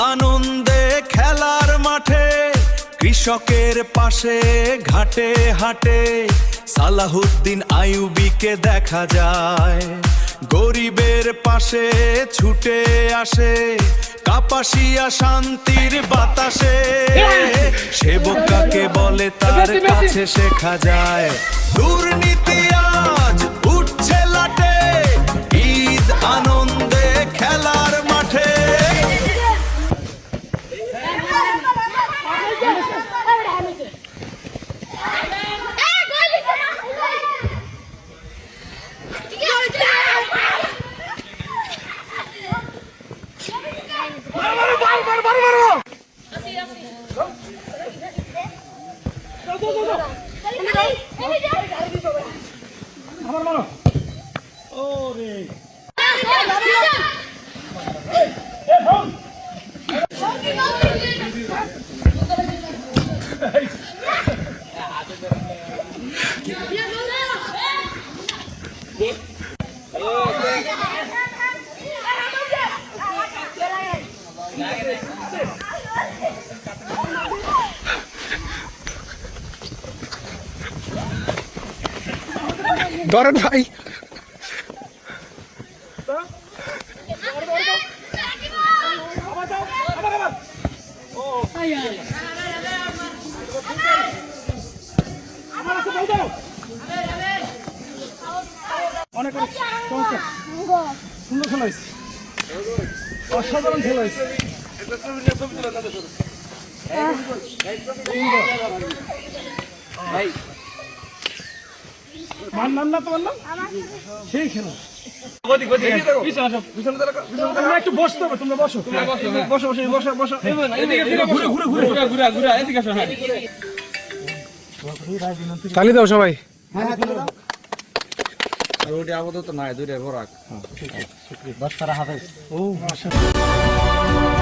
আনন্দে খেলার মাঠে, কৃষকের পাশে ঘাটে হাটে সালাহুদ্দিন আইয়ুবীকে দেখা যায়। গরিবের পাশে ছুটে আসে কাপাসিয়া শান্তির বাতাসে, সেবক কাকে বলে তার কাছে শেখা যায়। দুর্নীতি আজ উঠছে লাটে, ঈদ আনন্দে খেলার মাঠে। ধরেন ভাই, অনেক সুন্দর খেলা হয়েছে, অসাধারণ খেলা হয়েছে। মানলাম না, তো মানলাম সেই খেলা। একটু বসতে হবে, তোমরা বসো, তালি দাও সবাই। আপাতত নাই, দুইটা ভরাক। 10 হাফেজ। ও মাশাআল্লাহ।